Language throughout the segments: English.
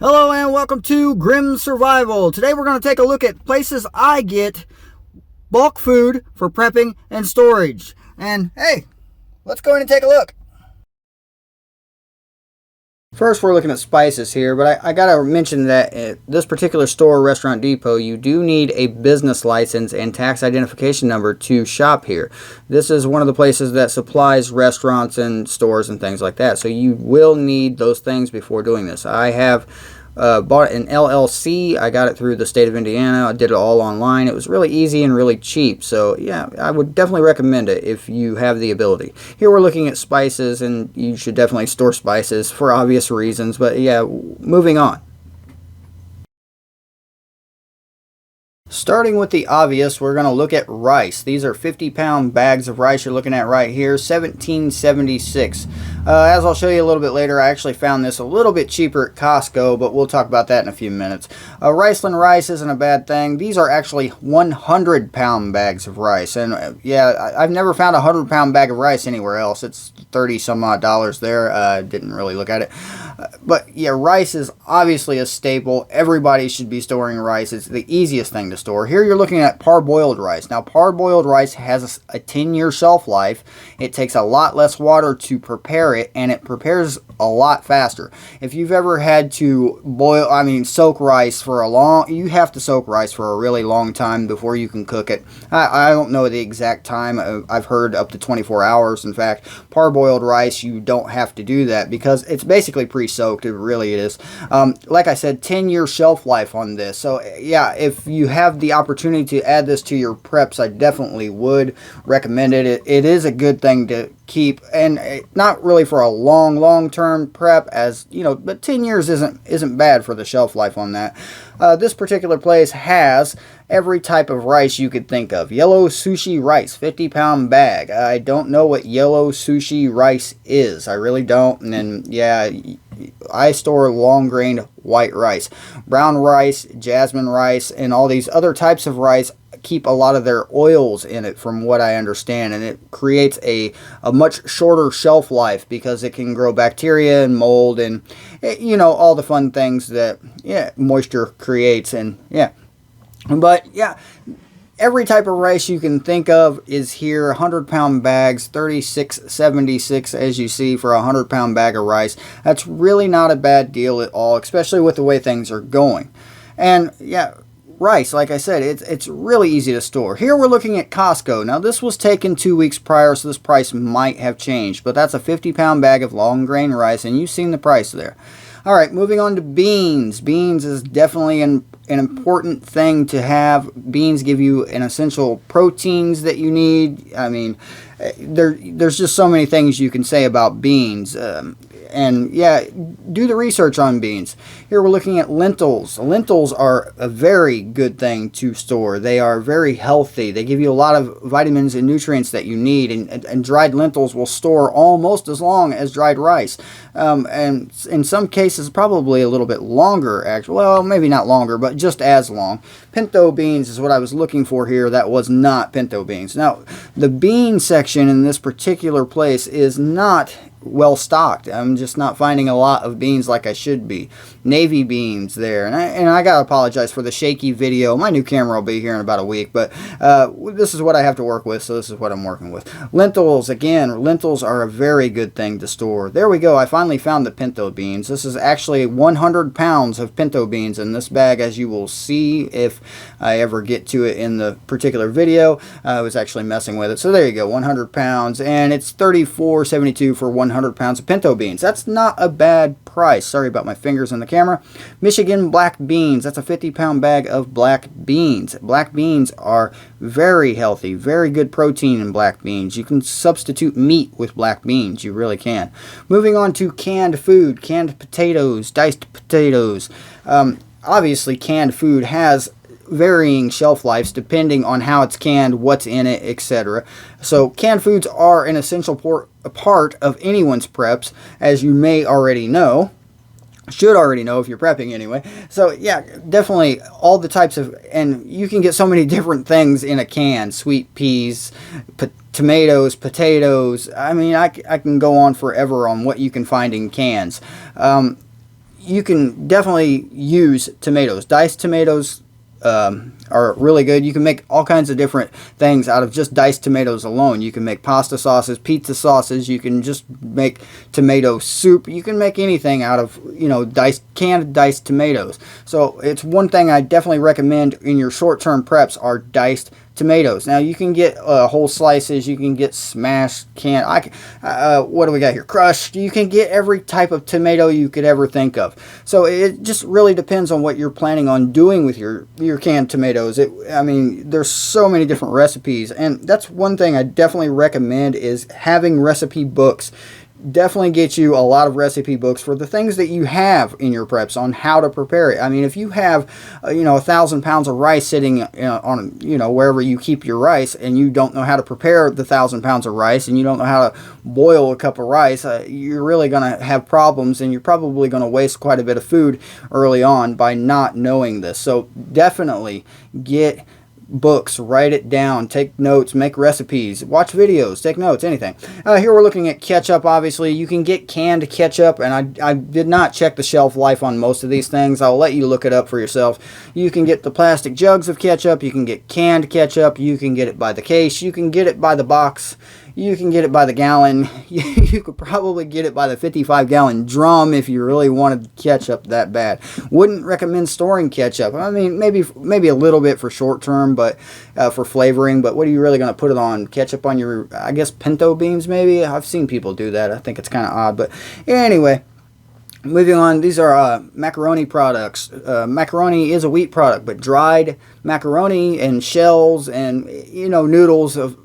Hello and welcome to Grim Survival. Today we're going to take a look at places I get bulk food for prepping and storage. And hey, let's go in and take a look. First, we're looking at spices here, but I gotta mention that at this particular store, Restaurant Depot, you do need a business license and tax identification number to shop here. This is one of the places that supplies restaurants and stores and things like that, so you will need those things before doing this. I have bought an LLC. I got it through the state of Indiana. I did it all online. It was really easy and really cheap. So yeah, I would definitely recommend it if you have the ability. Here we're looking at spices, and you should definitely store spices for obvious reasons. But yeah, moving on. Starting with the obvious, we're going to look at rice. These are 50-pound bags of rice you're looking at right here, $17.76. As I'll show you a little bit later, I actually found this a little bit cheaper at Costco, but we'll talk about that in a few minutes. Riceland rice isn't a bad thing. These are actually 100-pound bags of rice, and yeah, I've never found a 100-pound bag of rice anywhere else. It's 30 some odd dollars there. Didn't really look at it. But yeah, rice is obviously a staple. Everybody should be storing rice. It's the easiest thing to store. Here you're looking at parboiled rice. Now, parboiled rice has a 10-year shelf life. It takes a lot less water to prepare it, and it prepares a lot faster. If you've ever had to soak rice for you have to soak rice for a really long time before you can cook it. I don't know the exact time. I've heard up to 24 hours. In fact, parboiled rice, you don't have to do that because it's basically pre-soaked. It really is. Like I said, 10-year shelf life on this. So yeah, if you have the opportunity to add this to your preps, I definitely would recommend it. It is a good thing to keep, and not really for a long-term prep, as you know, but 10 years isn't bad for the shelf life on that. This particular place has every type of rice you could think of. Yellow sushi rice, 50-pound bag. I don't know what yellow sushi rice is. I really don't. And then yeah, I store long-grained white rice. Brown rice, jasmine rice, and all these other types of rice keep a lot of their oils in it, from what I understand, and it creates a much shorter shelf life because it can grow bacteria and mold and all the fun things that moisture creates. And yeah, but yeah, every type of rice you can think of is here. 100-pound bags, $36.76, as you see, for a 100-pound bag of rice. That's really not a bad deal at all, especially with the way things are going. And yeah, rice, like I said, it's really easy to store. Here we're looking at Costco. Now, this was taken 2 weeks prior, so this price might have changed, but that's a 50-pound bag of long grain rice, and you've seen the price there. All right, moving on to beans. Beans is definitely an important thing to have. Beans give you an essential proteins that you need. I mean, there's just so many things you can say about beans. And yeah, do the research on beans. Here we're looking at lentils. Lentils are a very good thing to store. They are very healthy. They give you a lot of vitamins and nutrients that you need, and dried lentils will store almost as long as dried rice. And in some cases, probably a little bit longer, actually. Well, maybe not longer, but just as long. Pinto beans is what I was looking for here. That was not pinto beans. Now, the bean section in this particular place is not well stocked. I'm just not finding a lot of beans like I should be. Navy beans there, and I gotta apologize for the shaky video. My new camera will be here in about a week, but this is what I have to work with, so this is what I'm working with. Lentils, again, lentils are a very good thing to store. There we go. I finally found the pinto beans. This is actually 100 pounds of pinto beans in this bag, as you will see if I ever get to it in the particular video. I was actually messing with it. So there you go, 100 pounds, and it's $34.72 for 100 pounds of pinto beans. That's not a bad price. Sorry about my fingers on the camera. Michigan black beans. That's a 50-pound bag of black beans. Black beans are very healthy, very good protein in black beans. You can substitute meat with black beans. You really can. Moving on to canned food. Canned potatoes, diced potatoes. Obviously, canned food has varying shelf lives depending on how it's canned, what's in it, etc. So canned foods are an essential part of anyone's preps, as you may already know. Should already know if you're prepping anyway. So yeah, definitely all the types of, and you can get so many different things in a can. Sweet peas, tomatoes, potatoes. I mean, I can go on forever on what you can find in cans. you can definitely use tomatoes. Diced tomatoes are really good. You can make all kinds of different things out of just diced tomatoes alone. You can make pasta sauces, pizza sauces. You can just make tomato soup. You can make anything out of, you know, canned diced tomatoes. So it's one thing I definitely recommend in your short-term preps are diced tomatoes. Now you can get whole slices, you can get smashed, canned, what do we got here, crushed. You can get every type of tomato you could ever think of. So it just really depends on what you're planning on doing with your canned tomatoes. I mean, there's so many different recipes, and that's one thing I definitely recommend is having recipe books. Definitely get you a lot of recipe books for the things that you have in your preps on how to prepare it. I mean, if you have, you know, 1,000 pounds of rice sitting on, you know, wherever you keep your rice, and you don't know how to prepare the 1,000 pounds of rice, and you don't know how to boil a cup of rice, you're really going to have problems, and you're probably going to waste quite a bit of food early on by not knowing this. So definitely get books, write it down, take notes, make recipes, watch videos, take notes, anything. Here we're looking at ketchup. Obviously you can get canned ketchup, and I did not check the shelf life on most of these things. I'll let you look it up for yourself. You can get the plastic jugs of ketchup, you can get canned ketchup, you can get it by the case, you can get it by the box, you can get it by the gallon. You could probably get it by the 55-gallon drum if you really wanted ketchup that bad. Wouldn't recommend storing ketchup. I mean, maybe a little bit for short term, but for flavoring. But what are you really going to put it on? Ketchup on your, I guess, pinto beans maybe? I've seen people do that. I think it's kind of odd. But anyway, moving on, these are macaroni products. Macaroni is a wheat product, but dried macaroni and shells and, you know, noodles of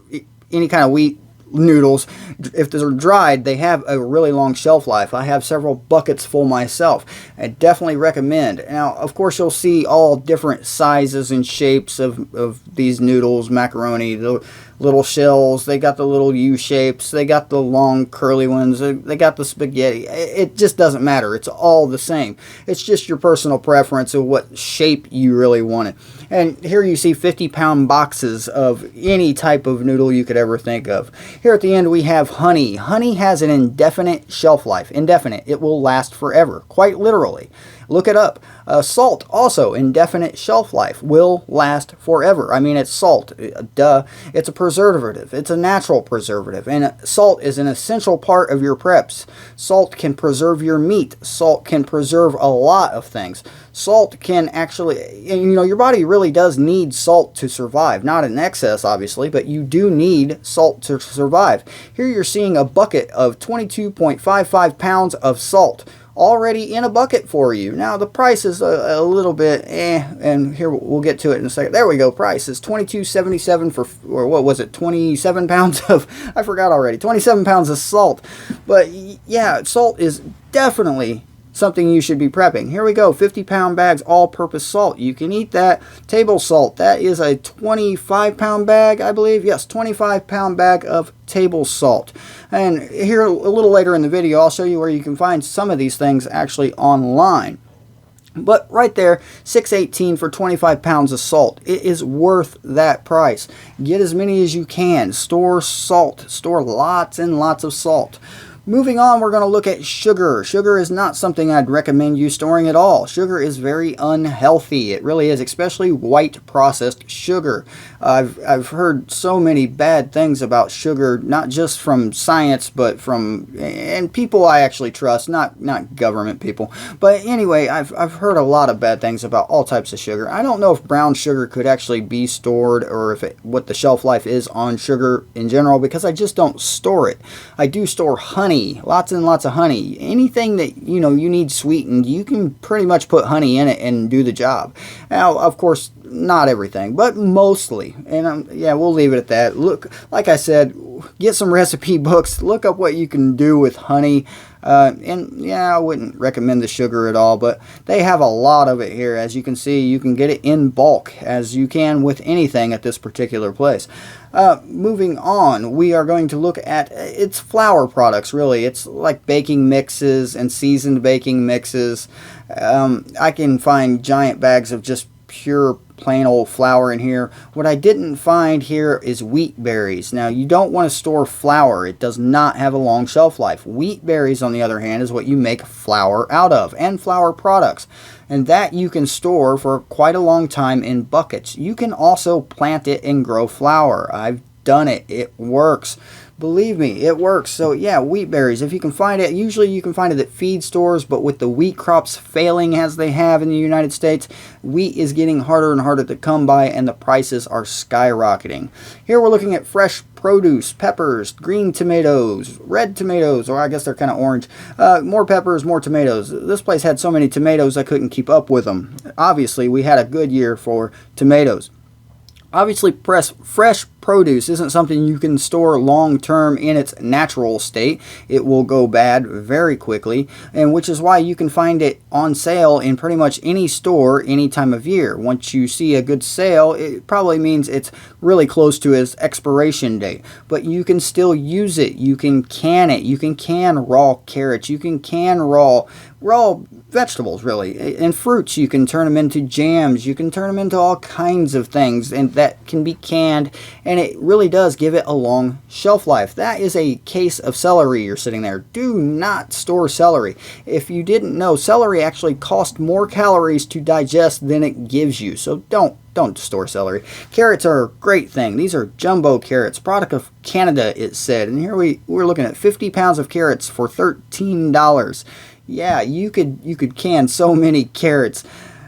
any kind of wheat noodles, if they're dried, they have a really long shelf life. I have several buckets full myself. I definitely recommend. Now, of course, you'll see all different sizes and shapes of these noodles, macaroni, the little shells, they got the little U shapes, they got the long curly ones, they got the spaghetti. It just doesn't matter. It's all the same. It's just your personal preference of what shape you really want it. And here you see 50-pound boxes of any type of noodle you could ever think of. Here at the end we have honey. Honey has an indefinite shelf life. Indefinite. It will last forever. Quite literally. Look it up. Salt, also indefinite shelf life, will last forever. I mean, it's salt. Duh. It's a preservative. It's a natural preservative. And salt is an essential part of your preps. Salt can preserve your meat. Salt can preserve a lot of things. Salt can actually, you know, your body really does need salt to survive. Not in excess, obviously, but you do need salt to survive. Here you're seeing a bucket of 22.55 pounds of salt already in a bucket for you. Now the price is a little bit and here we'll get to it in a second. There we go. Price is $22.77 for, or what was it, 27 pounds of, I forgot already, 27 pounds of salt. But yeah, salt is definitely something you should be prepping. Here we go, 50-pound bags, all-purpose salt. You can eat that. Table salt, that is a 25-pound bag, I believe. Yes, 25-pound bag of table salt. And here a little later in the video, I'll show you where you can find some of these things actually online. But right there, $6.18 for 25 pounds of salt. It is worth that price. Get as many as you can. Store salt. Store lots and lots of salt. Moving on, we're going to look at sugar. Sugar is not something I'd recommend you storing at all. Sugar is very unhealthy. It really is, especially white processed sugar. I've heard so many bad things about sugar, not just from science, but from and people I actually trust, not government people. But anyway, I've heard a lot of bad things about all types of sugar. I don't know if brown sugar could actually be stored, or if what the shelf life is on sugar in general, because I just don't store it. I do store honey. Lots and lots of honey. Anything that you need sweetened, you can pretty much put honey in it and do the job. Now, of course, not everything, but mostly. And yeah, we'll leave it at that. Look, like I said, get some recipe books. Look up what you can do with honey. And yeah, I wouldn't recommend the sugar at all, but they have a lot of it here. As you can see, you can get it in bulk, as you can with anything at this particular place. Moving on, we are going to look at its flour products, really. It's like baking mixes and seasoned baking mixes. I can find giant bags of just pure plain old flour in here. What I didn't find here is wheat berries. Now, you don't want to store flour. It does not have a long shelf life. Wheat berries, on the other hand, is what you make flour out of, and flour products. And that you can store for quite a long time in buckets. You can also plant it and grow flour. I've done it. It works. Believe me, it works. So yeah, wheat berries, if you can find it, usually you can find it at feed stores, but with the wheat crops failing as they have in the United States, wheat is getting harder and harder to come by, and the prices are skyrocketing. Here we're looking at fresh produce, peppers, green tomatoes, red tomatoes, or I guess they're kind of orange, more peppers, more tomatoes. This place had so many tomatoes I couldn't keep up with them. Obviously, we had a good year for tomatoes. Obviously, fresh produce isn't something you can store long term in its natural state. It will go bad very quickly, and which is why you can find it on sale in pretty much any store any time of year. Once you see a good sale, it probably means it's really close to its expiration date, but you can still use it. You can can it. You can can raw carrots. You can raw vegetables, really, and fruits. You can turn them into jams. You can turn them into all kinds of things, and that can be canned, and it really does give it a long shelf life. That is a case of celery you're sitting there. Do not store celery. If you didn't know, celery actually costs more calories to digest than it gives you, so don't store celery. Carrots are a great thing. These are jumbo carrots, product of Canada, it said, and here we're looking at 50 pounds of carrots for $13. Yeah, you could can so many carrots.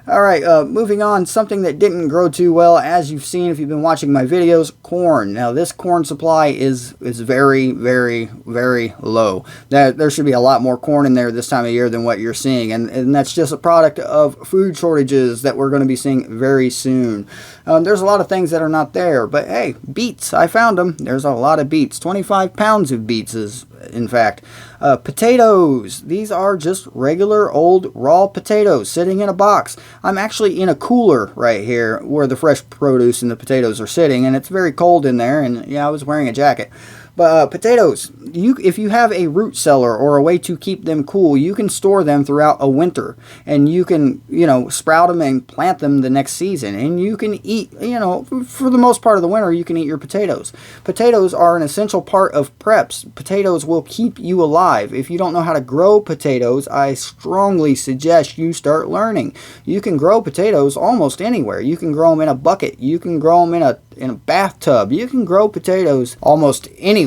All right, moving on, something that didn't grow too well, as you've seen if you've been watching my videos, corn. Now, this corn supply is very, very, very low. There should be a lot more corn in there this time of year than what you're seeing, and that's just a product of food shortages that we're going to be seeing very soon. There's a lot of things that are not there, but hey, beets, I found them. There's a lot of beets, 25 pounds of beets in fact. Potatoes, these are just regular old raw potatoes sitting in a box. I'm actually in a cooler right here where the fresh produce and the potatoes are sitting, and it's very cold in there, and yeah, I was wearing a jacket. But potatoes, if you have a root cellar or a way to keep them cool, you can store them throughout a winter, and you can, sprout them and plant them the next season, and you can eat, for the most part of the winter, you can eat your potatoes. Potatoes are an essential part of preps. Potatoes will keep you alive. If you don't know how to grow potatoes, I strongly suggest you start learning. You can grow potatoes almost anywhere. You can grow them in a bucket. You can grow them in a bathtub. You can grow potatoes almost anywhere.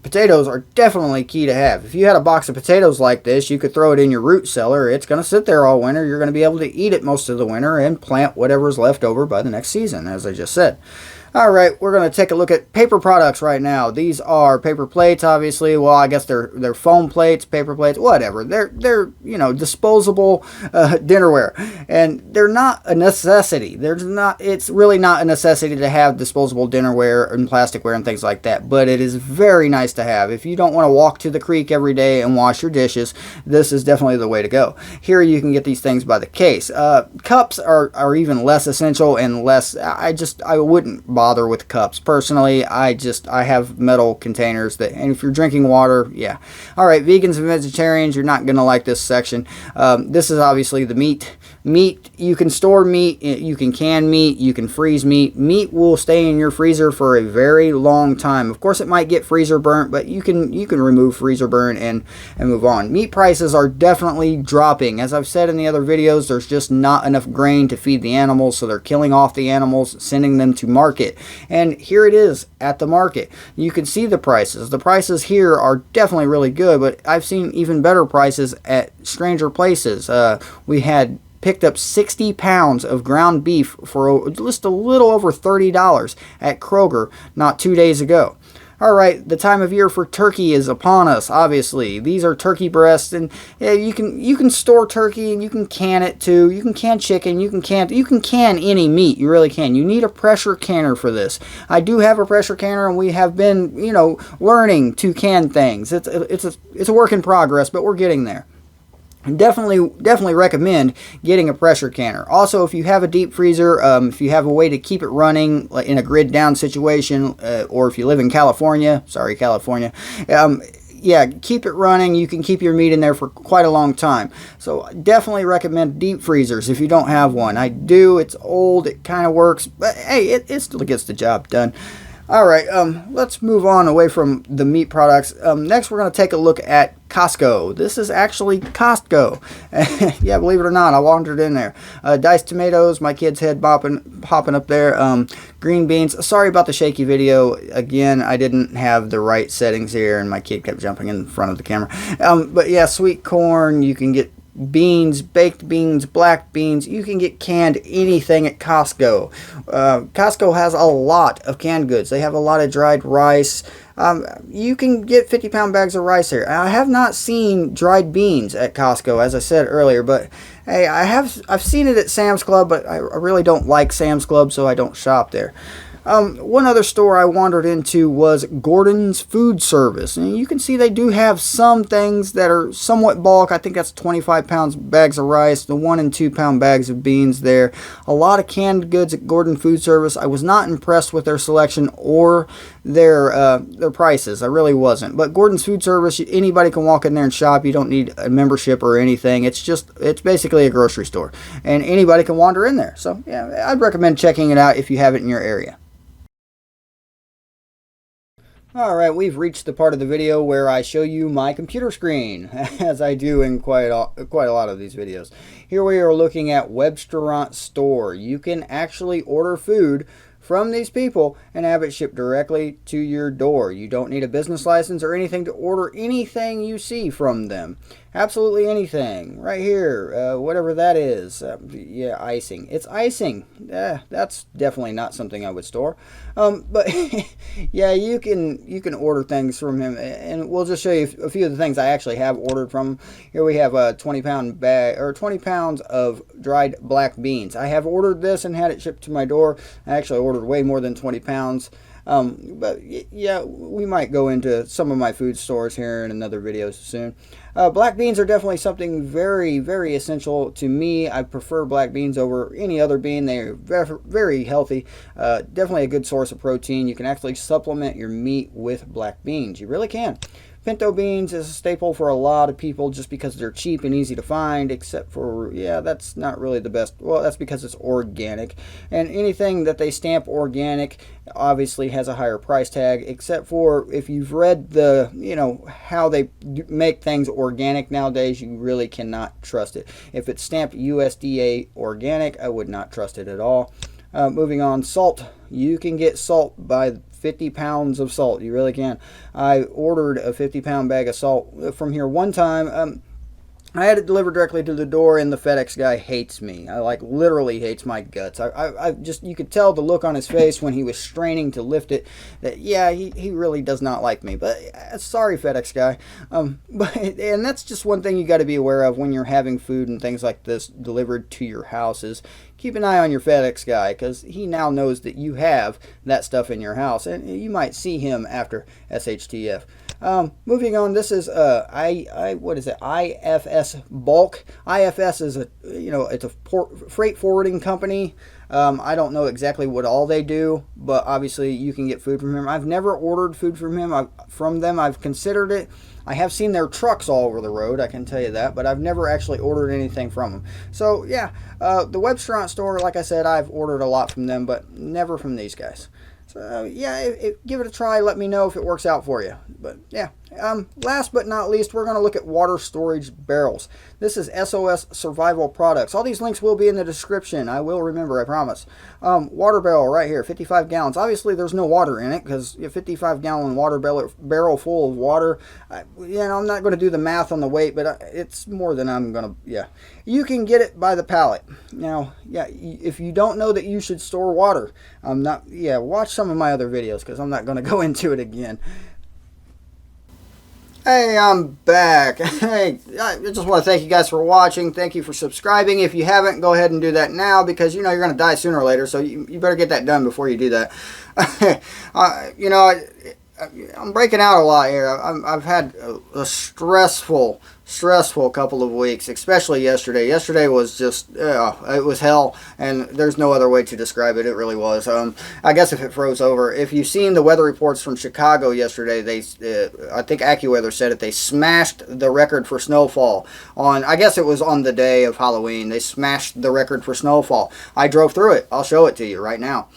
Potatoes are definitely key to have. If you had a box of potatoes like this, you could throw it in your root cellar. It's going to sit there all winter. You're going to be able to eat it most of the winter and plant whatever's left over by the next season, as I just said. All right, we're going to take a look at paper products right now. These are paper plates, obviously. Well, I guess they're foam plates, paper plates, whatever. They're disposable dinnerware, and they're not a necessity. It's really not a necessity to have disposable dinnerware and plasticware and things like that. But it is very nice to have. If you don't want to walk to the creek every day and wash your dishes, this is definitely the way to go. Here you can get these things by the case. Cups are even less essential and less. I wouldn't bother with cups. Personally, I have metal containers and if you're drinking water, yeah. All right, vegans and vegetarians, you're not going to like this section. This is obviously the meat. Meat, you can store meat, you can meat, you can freeze meat. Meat will stay in your freezer for a very long time. Of course, it might get freezer burnt, but you can remove freezer burn and move on. Meat prices are definitely dropping. As I've said in the other videos, there's just not enough grain to feed the animals, so they're killing off the animals, sending them to market. And here it is at the market. You can see the prices. The prices here are definitely really good, but I've seen even better prices at stranger places. We had picked up 60 pounds of ground beef for just a little over $30 at Kroger not 2 days ago. All right, the time of year for turkey is upon us, obviously. These are turkey breasts, and yeah, you can store turkey, and you can can it too. You can can chicken, you can can any meat. You really can. You need a pressure canner for this. I do have a pressure canner, and we have been, learning to can things. It's a work in progress, but we're getting there. Definitely recommend getting a pressure canner. Also, if you have a deep freezer, if you have a way to keep it running in a grid down situation, or if you live in California, sorry California, yeah, keep it running. You can keep your meat in there for quite a long time. So definitely recommend deep freezers if you don't have one. I do. It's old. It kind of works, but hey, it still gets the job done. All right, let's move on away from the meat products. Next, we're going to take a look at Costco. This is actually Costco. Yeah, believe it or not, I wandered in there. Diced tomatoes, my kid's head popping up there. Green beans. Sorry about the shaky video. Again, I didn't have the right settings here, and my kid kept jumping in front of the camera. But yeah, sweet corn. You can get beans, baked beans, black beans. You can get canned anything at Costco. Costco has a lot of canned goods. They have a lot of dried rice. You can get 50-pound bags of rice here. I have not seen dried beans at Costco, as I said earlier, but hey, I've seen it at Sam's Club, but I really don't like Sam's Club, so I don't shop there. One other store I wandered into was Gordon's Food Service. And you can see they do have some things that are somewhat bulk. I think that's 25 pounds bags of rice, the 1 and 2 pound bags of beans there. A lot of canned goods at Gordon Food Service. I was not impressed with their selection or their prices. I really wasn't. But Gordon's Food Service, anybody can walk in there and shop. You don't need a membership or anything. It's basically a grocery store. And anybody can wander in there. So yeah, I'd recommend checking it out if you have it in your area. Alright, we've reached the part of the video where I show you my computer screen, as I do in quite a lot of these videos. Here we are looking at Webstaurant Store. You can actually order food from these people and have it shipped directly to your door. You don't need a business license or anything to order anything you see from them. Absolutely anything. Right here, whatever that is. Yeah, icing. It's icing. That's definitely not something I would store. But yeah, you can order things from him, and we'll just show you a few of the things I actually have ordered from him. Here we have a 20-pound bag, or 20 pounds of dried black beans. I have ordered this and had it shipped to my door. I actually ordered way more than 20 pounds. But yeah, we might go into some of my food stores here in another video soon. Black beans are definitely something very, very essential to me. I prefer black beans over any other bean. They're very, very healthy. Definitely a good source of protein. You can actually supplement your meat with black beans. You really can. Pinto beans is a staple for a lot of people just because they're cheap and easy to find, except for, yeah, that's not really the best. Well, that's because it's organic. And anything that they stamp organic obviously has a higher price tag, except for if you've read the, how they make things organic nowadays, you really cannot trust it. If it's stamped USDA organic, I would not trust it at all. Moving on, salt. You can get salt by 50 pounds of salt. You really can. I ordered a 50-pound bag of salt from here one time. I had it delivered directly to the door, and the FedEx guy hates me. Literally hates my guts. I just, you could tell the look on his face when he was straining to lift it that, yeah, he really does not like me. But sorry, FedEx guy. And that's just one thing you got to be aware of when you're having food and things like this delivered to your house is keep an eye on your FedEx guy, because he now knows that you have that stuff in your house, and you might see him after SHTF. Moving on, this is what is it? IFS Bulk. IFS is it's a freight forwarding company. I don't know exactly what all they do, but obviously you can get food from him. I've never ordered food from them. I've considered it. I have seen their trucks all over the road, I can tell you that, but I've never actually ordered anything from them. So yeah, the Webstaurant Store, like I said, I've ordered a lot from them, but never from these guys. So yeah, give it a try. Let me know if it works out for you. But yeah, last but not least, we're going to look at water storage barrels. This is SOS Survival Products. All these links will be in the description. I will remember, I promise. Water barrel right here, 55 gallons. Obviously, there's no water in it because a 55-gallon water barrel full of water. I'm not going to do the math on the weight, but it's more than I'm going to. Yeah, you can get it by the pallet. Now, yeah, if you don't know that you should store water, watch some of my other videos because I'm not going to go into it again. Hey, I'm back. Hey, I just want to thank you guys for watching. Thank you for subscribing. If you haven't, go ahead and do that now because you're going to die sooner or later, so you better get that done before you do that. I'm breaking out a lot here. I've had a stressful stressful couple of weeks, especially yesterday. Yesterday was just, it was hell, and there's no other way to describe it. It really was. I guess if it froze over. If you've seen the weather reports from Chicago yesterday, I think AccuWeather said it, they smashed the record for snowfall on, I guess it was on the day of Halloween. They smashed the record for snowfall. I drove through it. I'll show it to you right now.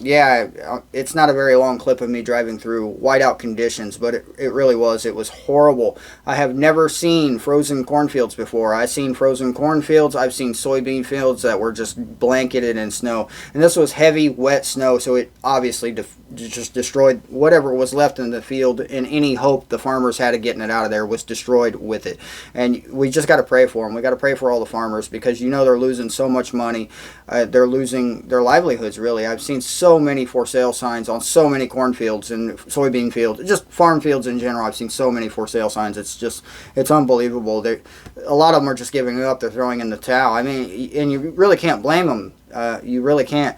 Yeah, it's not a very long clip of me driving through whiteout conditions, but it really was. It was horrible. I have never seen frozen cornfields before. I've seen frozen cornfields. I've seen soybean fields that were just blanketed in snow. And this was heavy, wet snow, so it obviously just destroyed whatever was left in the field, and any hope the farmers had of getting it out of there was destroyed with it. And we just got to pray for them. We got to pray for all the farmers, because you know they're losing so much money. They're losing their livelihoods, really. I've seen so many for sale signs on so many cornfields and soybean fields, just farm fields in general. I've seen so many for sale signs. It's unbelievable. A lot of them are just giving up. They're throwing in the towel. I mean, and you really can't blame them. You really can't.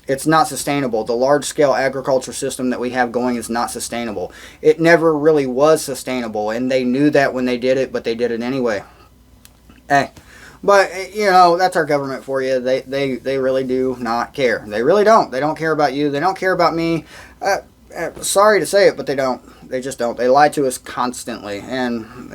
It's not sustainable. The large-scale agriculture system that we have going is not sustainable. It never really was sustainable, and they knew that when they did it, but they did it anyway. Hey. But, you know, that's our government for you. They really do not care. They really don't. They don't care about you. They don't care about me. Sorry to say it, but they don't. They just don't. They lie to us constantly. And,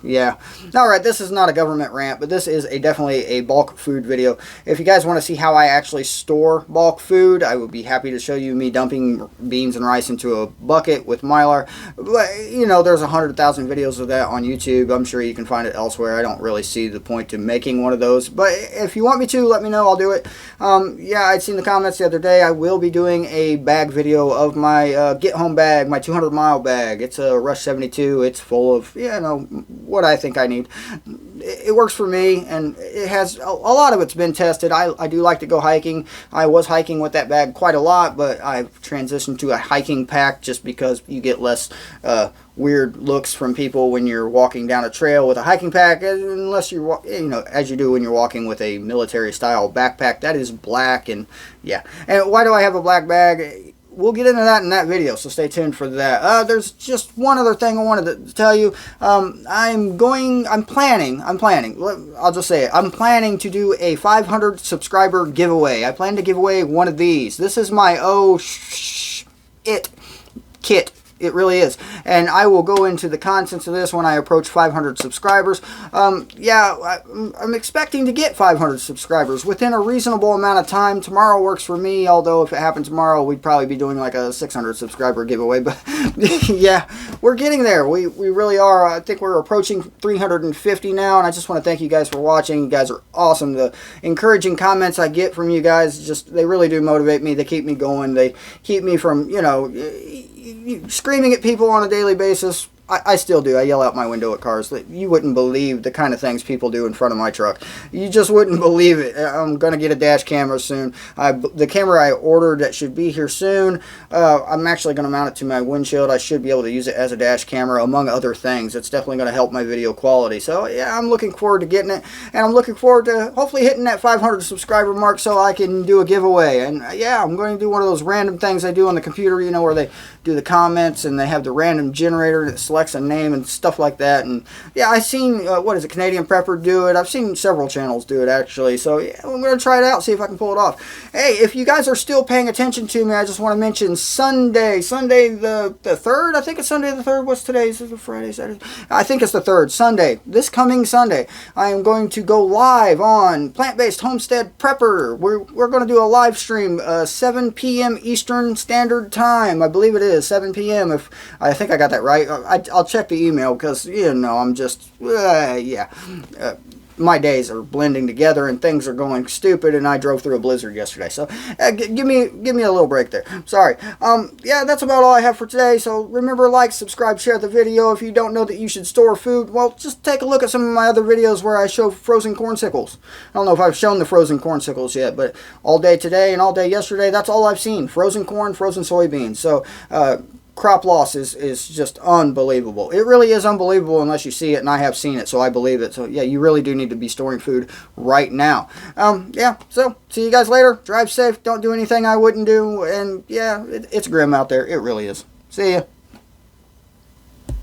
yeah. Alright, this is not a government rant, but this is definitely a bulk food video. If you guys want to see how I actually store bulk food, I would be happy to show you me dumping beans and rice into a bucket with Mylar. But, you know, there's 100,000 videos of that on YouTube. I'm sure you can find it elsewhere. I don't really see the point to making one of those. But if you want me to, let me know. I'll do it. Yeah, I'd seen the comments the other day. I will be doing a bag video of my get home bag, my 200-mile bag. It's a Rush 72. It's full of, you know, what I think I need. It works for me, and it has a lot of it's been tested. I do like to go hiking. I was hiking with that bag quite a lot, but I've transitioned to a hiking pack just because you get less weird looks from people when you're walking down a trail with a hiking pack, unless you're, you know, as you do when you're walking with a military style backpack that is black. And yeah. And why do I have a black bag? We'll get into that in that video, so stay tuned for that. There's just one other thing I wanted to tell you. I'm planning, I'll just say it. I'm planning to do a 500 subscriber giveaway. I plan to give away one of these. This is my it kit. It really is. And I will go into the contents of this when I approach 500 subscribers. Yeah, I'm expecting to get 500 subscribers within a reasonable amount of time. Tomorrow works for me, although if it happened tomorrow, we'd probably be doing like a 600 subscriber giveaway. But yeah, we're getting there. We really are. I think we're approaching 350 now, and I just want to thank you guys for watching. You guys are awesome. The encouraging comments I get from you guys, they really do motivate me. They keep me going. They keep me from, you know, screaming at people on a daily basis. I still do. I yell out my window at cars. You wouldn't believe the kind of things people do in front of my truck. You just wouldn't believe it. I'm going to get a dash camera soon. The camera I ordered that should be here soon, I'm actually going to mount it to my windshield. I should be able to use it as a dash camera, among other things. It's definitely going to help my video quality. So, yeah, I'm looking forward to getting it. And I'm looking forward to hopefully hitting that 500 subscriber mark so I can do a giveaway. And, yeah, I'm going to do one of those random things I do on the computer, you know, where they do the comments and they have the random generator that selects a name and stuff like that. And yeah, I've seen Canadian Prepper do it. I've seen several channels do it actually. So yeah, I'm going to try it out, see if I can pull it off. Hey, if you guys are still paying attention to me, I just want to mention Sunday the 3rd. I think it's Sunday the 3rd. What's today? Is it Friday, Saturday? I think it's the 3rd. Sunday. This coming Sunday, I am going to go live on Plant-Based Homestead Prepper. We're going to do a live stream 7 p.m. Eastern Standard Time. I believe it is 7 p.m. If I think I got that right. I'll check the email because, you know, I'm just, yeah. My days are blending together and things are going stupid, and I drove through a blizzard yesterday. So give me a little break there. Sorry. Yeah, that's about all I have for today. So remember, like, subscribe, share the video. If you don't know that you should store food, well, just take a look at some of my other videos where I show frozen cornsicles. I don't know if I've shown the frozen cornsicles yet, but all day today and all day yesterday, that's all I've seen. Frozen corn, frozen soybeans. So crop loss is just unbelievable. It really is unbelievable unless you see it, and I have seen it, so I believe it. So yeah, you really do need to be storing food right now. Yeah, so see you guys later. Drive safe. Don't do anything I wouldn't do. And yeah, it's grim out there. It really is. See ya.